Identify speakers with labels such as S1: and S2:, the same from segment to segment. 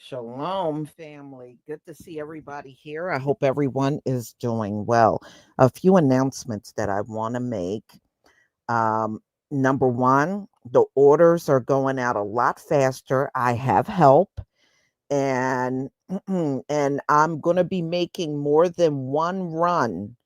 S1: Shalom, family. Good to see everybody here. I hope everyone is doing well. A few announcements that I want to make. Um, Number one, the orders are going out a lot faster. I have help, and and I'm going to be making more than one run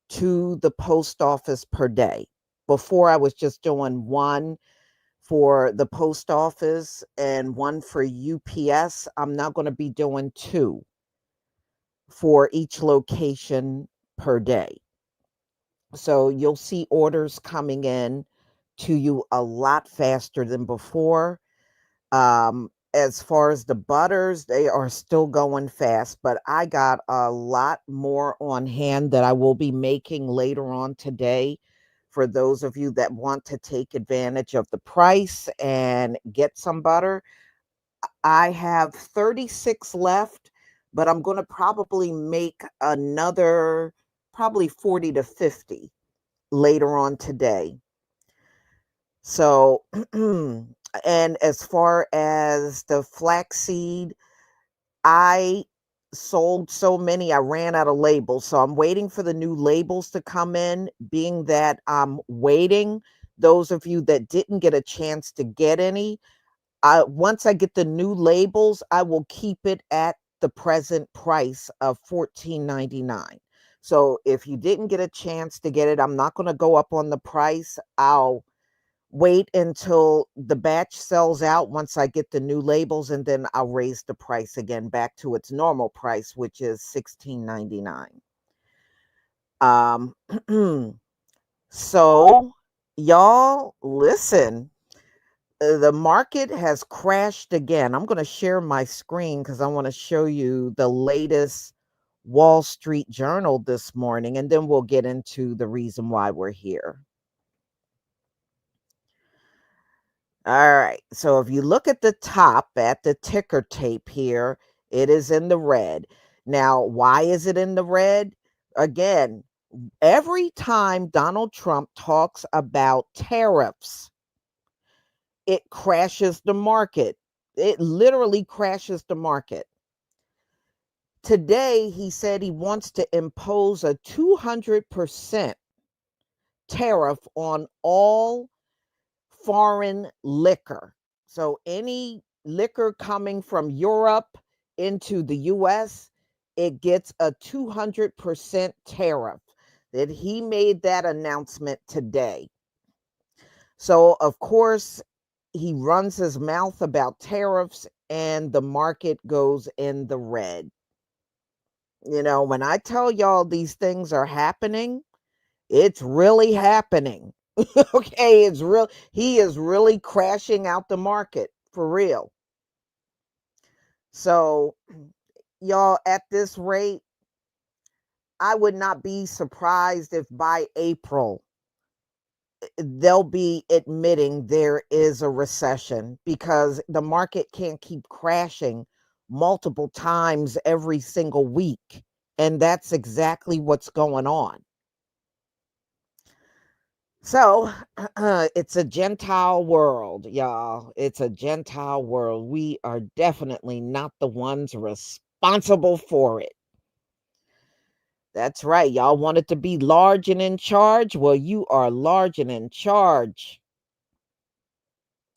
S1: to the post office per day. Before I was just doing one for the post office and one for UPS. I'm now going to be doing two for each location per day. So you'll see orders coming in to you a lot faster than before. As far as the butters, they are still going fast, but I got a lot more on hand that I will be making later on today for those of you that want to take advantage of the price and get some butter. I have 36 left, but I'm going to probably make another probably 40 to 50 later on today. So, and as far as the flaxseed, I sold so many, I ran out of labels. So I'm waiting for the new labels to come in, being that I'm waiting. Those of you that didn't get a chance to get any, once I get the new labels, I will keep it at the present price of $14.99. So if you didn't get a chance to get it, I'm not going to go up on the price. I'll wait until the batch sells out once I get the new labels, and then I'll raise the price again back to its normal price, which is $16.99. So y'all listen, the market has crashed again. I'm going to share my screen because I want to show you the latest Wall Street Journal this morning, and then we'll get into the reason why we're here. All right. So if you look at the top at the ticker tape here, it is in the red. Now, why is it in the red? Again, every time Donald Trump talks about tariffs, it crashes the market. It literally crashes the market. Today, he said he wants to impose a 200% tariff on all foreign liquor. So any liquor coming from Europe into the US, it gets a 200% tariff. That he made that announcement today. So of course, he runs his mouth about tariffs and the market goes in the red. You know, when I tell y'all these things are happening, it's really happening. Okay, it's real. He is really crashing out the market for real. So, y'all, at this rate, I would not be surprised if by April they'll be admitting there is a recession because the market can't keep crashing multiple times every single week. And that's exactly what's going on. So, it's a Gentile world, y'all. It's a Gentile world. We are definitely not the ones responsible for it. That's right. Y'all wanted to be large and in charge. Well, you are large and in charge.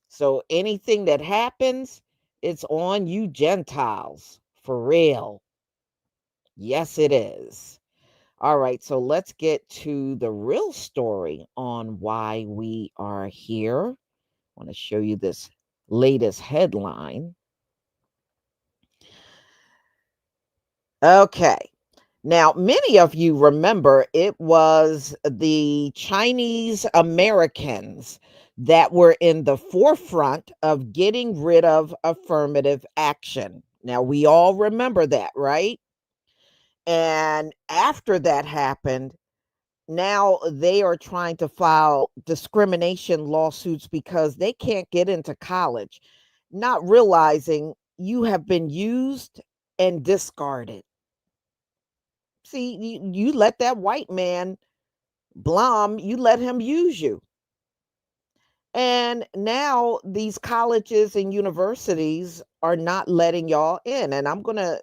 S1: So anything that happens, it's on you Gentiles. For real. Yes, it is. All right, so let's get to the real story on why we are here. I want to show you this latest headline. Okay. Now, many of you remember it was the Chinese Americans that were in the forefront of getting rid of affirmative action. Now, we all remember that, right? And after that happened, now they are trying to file discrimination lawsuits because they can't get into college, not realizing you have been used and discarded. See, you let that white man, Blum, you let him use you. And now these colleges and universities are not letting y'all in. And I'm going to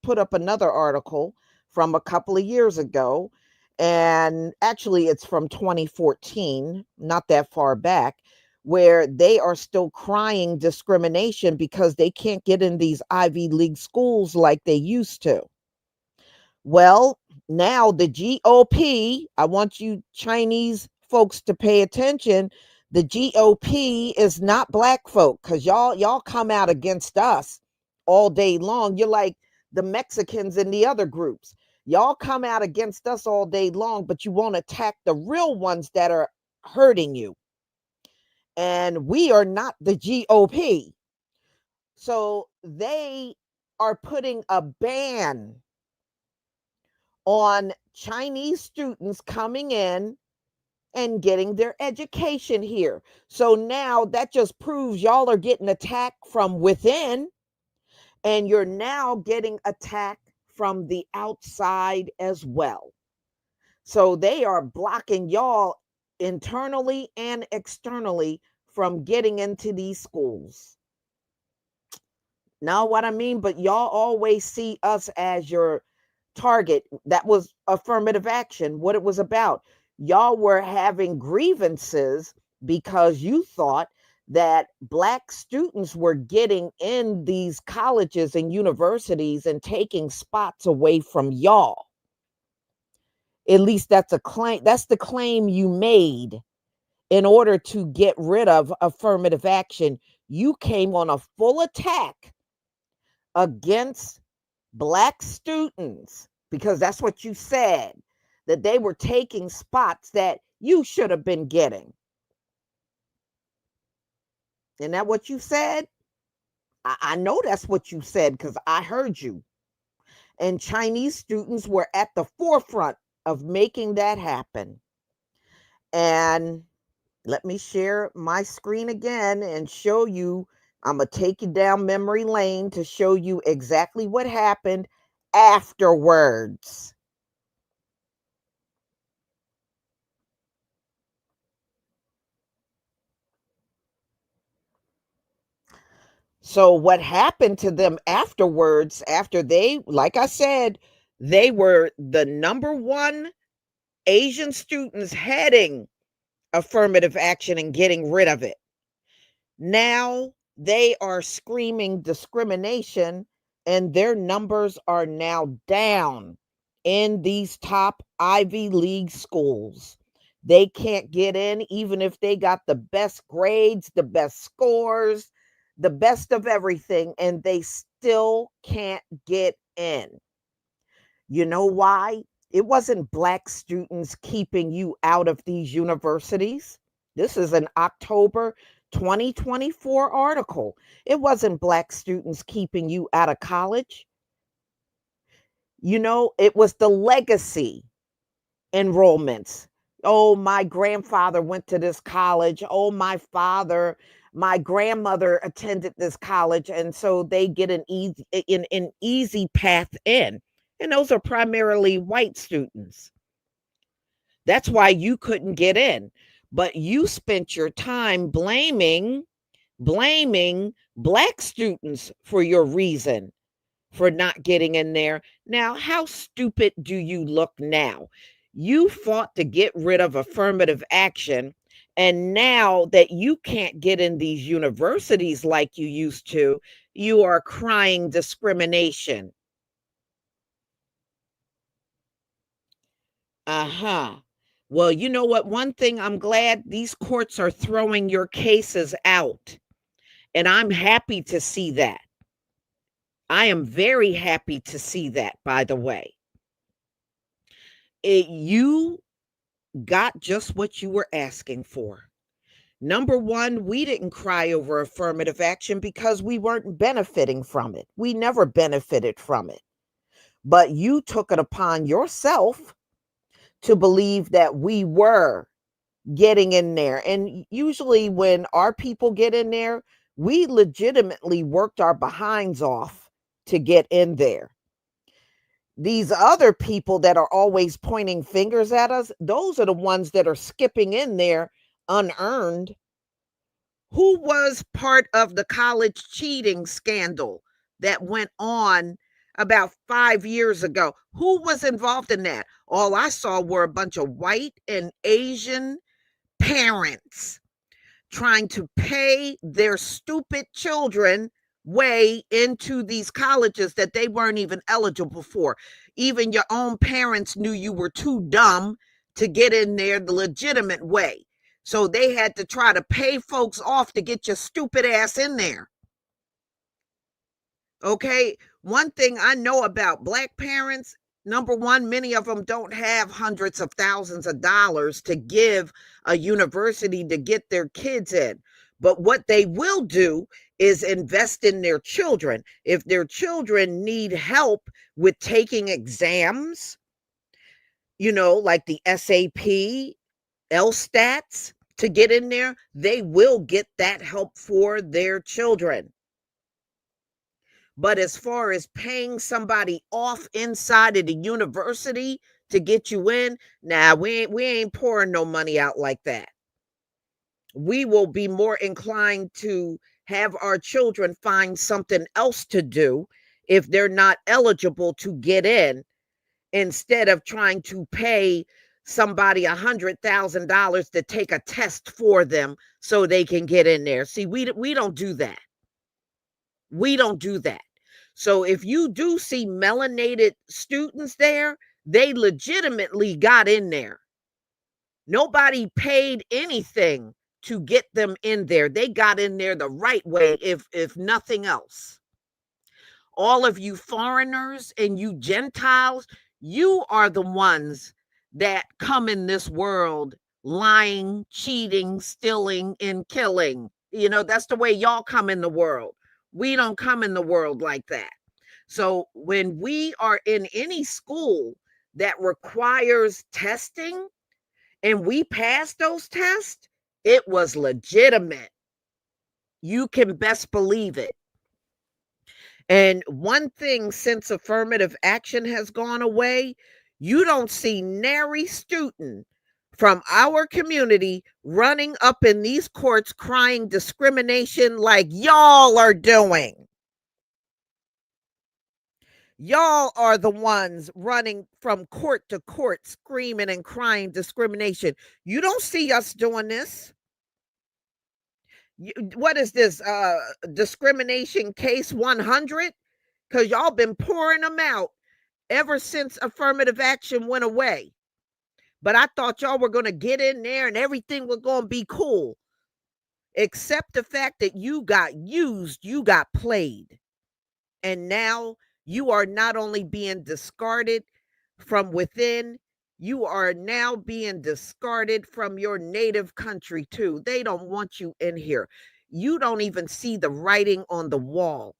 S1: put up another article from a couple of years ago. And actually, it's from 2014, not that far back, where they are still crying discrimination because they can't get in these Ivy League schools like they used to. Well, now the GOP, I want you Chinese folks to pay attention. The GOP is not black folk because y'all come out against us all day long. You're like the Mexicans and the other groups. Y'all come out against us all day long, but you won't attack the real ones that are hurting you. And we are not the GOP. So they are putting a ban on Chinese students coming in and getting their education here. So now that just proves y'all are getting attacked from within, and you're now getting attacked from the outside as well. So they are blocking y'all internally and externally from getting into these schools. Know what I mean? But y'all always see us as your target. That was affirmative action, what it was about. Y'all were having grievances because you thought that black students were getting in these colleges and universities and taking spots away from y'all. At least that's a claim. That's the claim you made in order to get rid of affirmative action. You came on a full attack against black students because that's what you said, that they were taking spots that you should have been getting. Isn't that what you said? I know that's what you said because I heard you. And Chinese students were at the forefront of making that happen. And let me share my screen again and show you. I'm going to take you down memory lane to show you exactly what happened afterwards. So, what happened to them afterwards, after they, like I said, they were the number one Asian students heading affirmative action and getting rid of it. Now they are screaming discrimination, and their numbers are now down in these top Ivy League schools. They can't get in, even if they got the best grades, the best scores, the best of everything, and they still can't get in. You know why? It wasn't Black students keeping you out of these universities. This is an October 2024 article. It wasn't Black students keeping you out of college. It was the legacy enrollments. Oh, my grandfather went to this college. Oh, my grandmother attended this college. And so they get an easy path in. And those are primarily white students. That's why you couldn't get in. But you spent your time blaming Black students for your reason for not getting in there. Now, how stupid do you look now? You fought to get rid of affirmative action. And now that you can't get in these universities like you used to, you are crying discrimination. Uh-huh. Well, you know what? One thing, I'm glad these courts are throwing your cases out. And I'm happy to see that. I am very happy to see that, by the way. You got just what you were asking for. Number one, we didn't cry over affirmative action because we weren't benefiting from it. We never benefited from it. But you took it upon yourself to believe that we were getting in there. And usually, when our people get in there, we legitimately worked our behinds off to get in there. These other people that are always pointing fingers at us, those are the ones that are skipping in there unearned. Who was part of the college cheating scandal that went on about 5 years ago? Who was involved in that? All I saw were a bunch of white and Asian parents trying to pay their stupid children way into these colleges that they weren't even eligible for. Even your own parents knew you were too dumb to get in there the legitimate way. So they had to try to pay folks off to get your stupid ass in there. Okay. One thing I know about Black parents, number one, many of them don't have hundreds of thousands of dollars to give a university to get their kids in. But what they will do is invest in their children. If their children need help with taking exams, like the SAP, LSTATs, to get in there, they will get that help for their children. But as far as paying somebody off inside of the university to get you in, nah, we ain't pouring no money out like that. We will be more inclined to have our children find something else to do if they're not eligible to get in, instead of trying to pay somebody $100,000 to take a test for them so they can get in there. See, we don't do that. We don't do that. So if you do see melanated students there, they legitimately got in there. Nobody paid anything to get them in there. They got in there the right way, if nothing else. All of you foreigners and you Gentiles, you are the ones that come in this world lying, cheating, stealing, and killing. That's the way y'all come in the world. We don't come in the world like that. So when we are in any school that requires testing and we passed those tests, it was legitimate. You can best believe it. And one thing, since affirmative action has gone away, you don't see nary student from our community running up in these courts crying discrimination like y'all are doing. Y'all are the ones running from court to court screaming and crying discrimination. You don't see us doing this. What is this? Discrimination case 100? Because y'all been pouring them out ever since affirmative action went away. But I thought y'all were going to get in there and everything was going to be cool, except the fact that you got used, you got played. And now you are not only being discarded from within, you are now being discarded from your native country too. They don't want you in here. You don't even see the writing on the wall.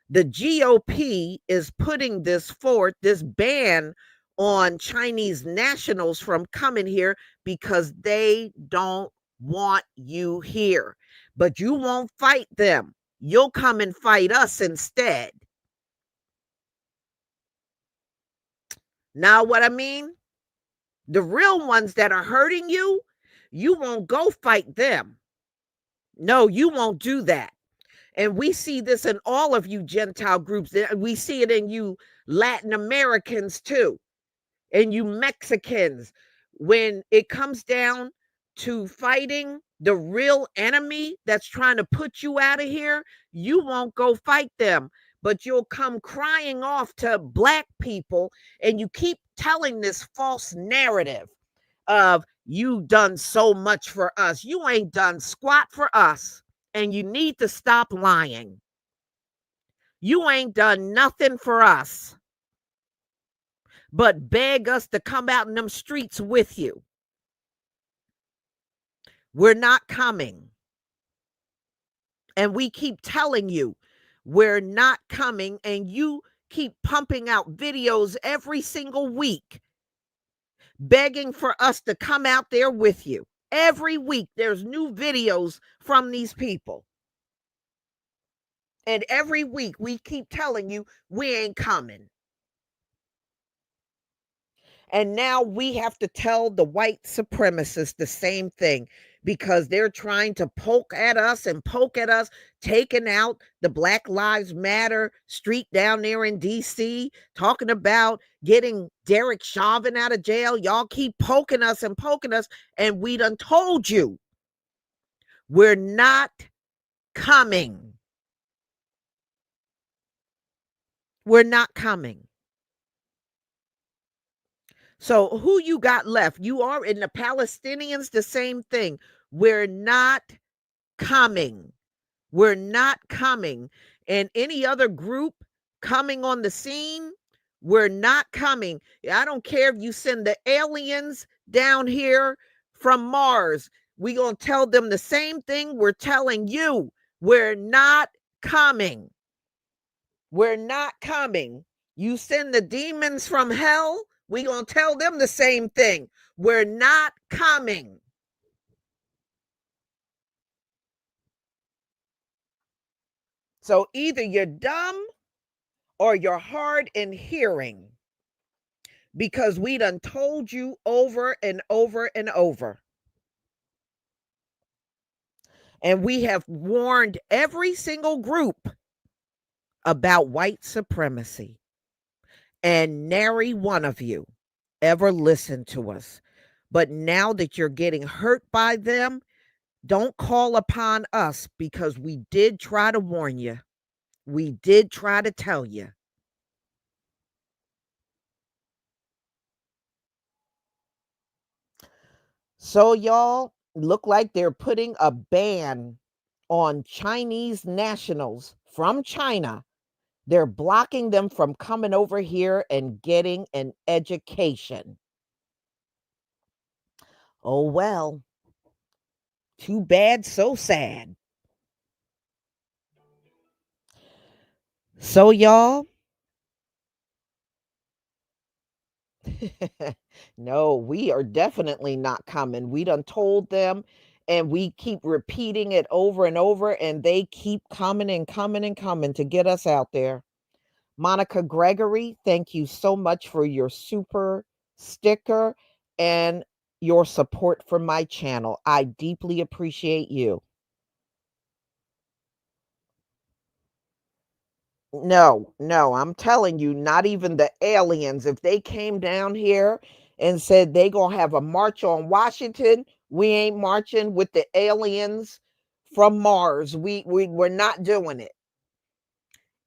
S1: The GOP is putting this forth, this ban on Chinese nationals from coming here because they don't want you here. But you won't fight them. You'll come and fight us instead. Now, what I mean? The real ones that are hurting you, you won't go fight them. No, you won't do that. And we see this in all of you Gentile groups. We see it in you Latin Americans too, and you Mexicans. When it comes down to fighting the real enemy that's trying to put you out of here, you won't go fight them, but you'll come crying off to black people, and you keep telling this false narrative of you done so much for us. You ain't done squat for us, and you need to stop lying. You ain't done nothing for us but beg us to come out in them streets with you. We're not coming. And we keep telling you we're not coming, and you keep pumping out videos every single week begging for us to come out there with you. Every week there's new videos from these people. And every week we keep telling you we ain't coming. And now we have to tell the white supremacists the same thing because they're trying to poke at us, taking out the Black Lives Matter street down there in DC, talking about getting Derek Chauvin out of jail. Y'all keep poking us, and we done told you we're not coming. We're not coming. So who you got left? You are in the Palestinians, the same thing. We're not coming. We're not coming. And any other group coming on the scene, we're not coming. I don't care if you send the aliens down here from Mars. We're going to tell them the same thing we're telling you. We're not coming. We're not coming. You send the demons from hell, we're going to tell them the same thing. We're not coming. So either you're dumb or you're hard in hearing, because we done told you over and over and over. And we have warned every single group about white supremacy. And nary one of you ever listened to us. But now that you're getting hurt by them, don't call upon us, because we did try to warn you. We did try to tell you. So y'all, look like they're putting a ban on Chinese nationals from China. They're blocking them from coming over here and getting an education. Oh, well, too bad, so sad. So, y'all, No, we are definitely not coming. We done told them, and we keep repeating it over and over, and they keep coming and coming and coming to get us out there. Monica Gregory, thank you so much for your super sticker and your support for my channel. I deeply appreciate you. No, no, I'm telling you, not even the aliens. If they came down here and said they gonna have a march on Washington, we ain't marching with the aliens from Mars. We're not doing it.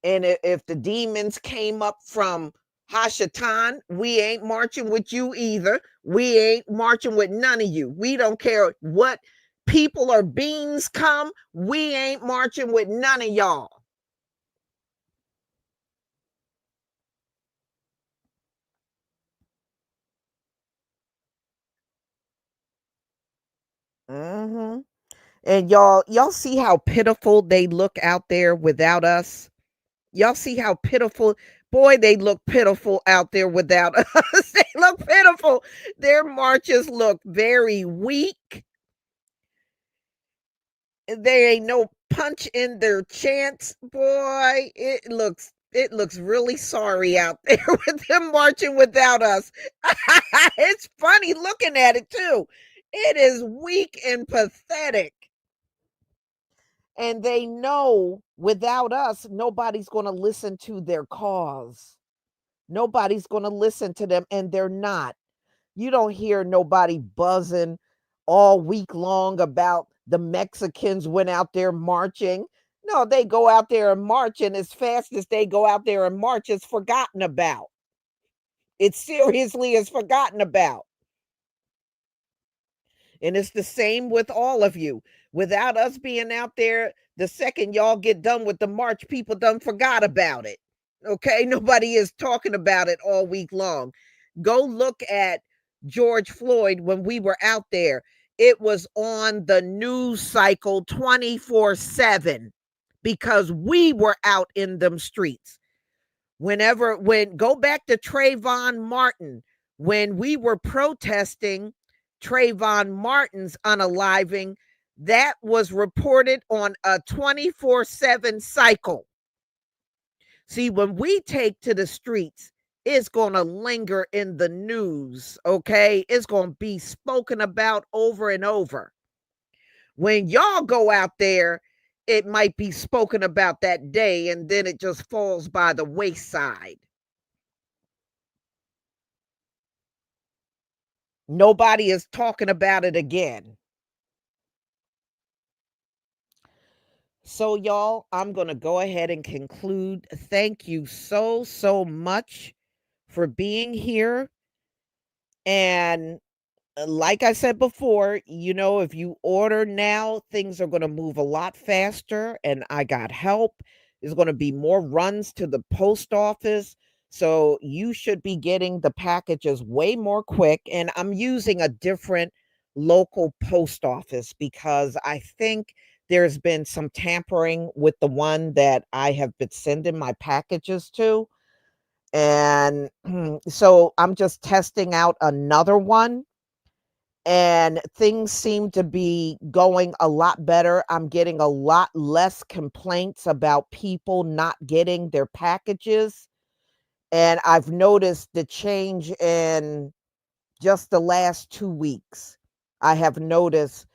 S1: And if the demons came up from Hashatan, we ain't marching with you either. We ain't marching with none of you. We don't care what people or beings come. We ain't marching with none of y'all. Hmm. And y'all see how pitiful they look out there without us? Y'all see how pitiful, boy, they look pitiful out there without us. They look pitiful. Their marches look very weak. There ain't no punch in their chants, boy. It looks really sorry out there with them marching without us. It's funny looking at it too. It is weak and pathetic. And they know without us, nobody's going to listen to their cause. Nobody's going to listen to them, and they're not. You don't hear nobody buzzing all week long about the Mexicans went out there marching. No, they go out there and march, and as fast as they go out there and march, it's forgotten about. It seriously is forgotten about. And it's the same with all of you. Without us being out there, the second y'all get done with the march, people done forgot about it. Okay. Nobody is talking about it all week long. Go look at George Floyd when we were out there. It was on the news cycle 24/7 because we were out in them streets. When go back to Trayvon Martin, when we were protesting Trayvon Martin's unaliving, that was reported on a 24/7 cycle. See, when we take to the streets, it's going to linger in the news, okay? It's going to be spoken about over and over. When y'all go out there, it might be spoken about that day and then it just falls by the wayside. Nobody is talking about it again. So, y'all, I'm going to go ahead and conclude. Thank you so, so much for being here. And like I said before, if you order now, things are going to move a lot faster. And I got help. There's going to be more runs to the post office. So you should be getting the packages way more quick. And I'm using a different local post office because I think there's been some tampering with the one that I have been sending my packages to. And so I'm just testing out another one and things seem to be going a lot better. I'm getting a lot less complaints about people not getting their packages. And I've noticed the change in just the last 2 weeks. I have noticed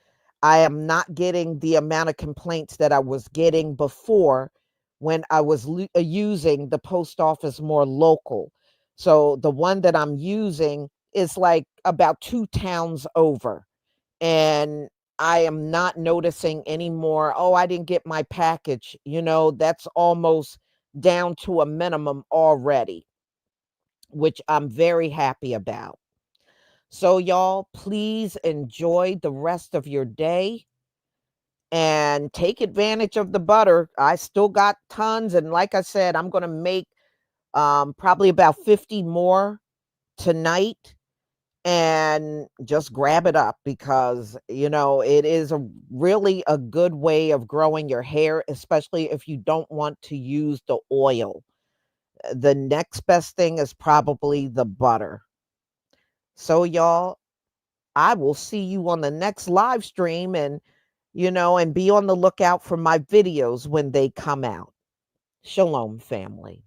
S1: I am not getting the amount of complaints that I was getting before when I was using the post office more local. So the one that I'm using is like about 2 towns over. And I am not noticing anymore, oh, I didn't get my package. That's almost down to a minimum already, which I'm very happy about. So, y'all, please enjoy the rest of your day and take advantage of the butter. I still got tons. And like I said, I'm going to make probably about 50 more tonight and just grab it up because it is really a good way of growing your hair, especially if you don't want to use the oil. The next best thing is probably the butter. So, y'all, I will see you on the next live stream, and be on the lookout for my videos when they come out. Shalom, family.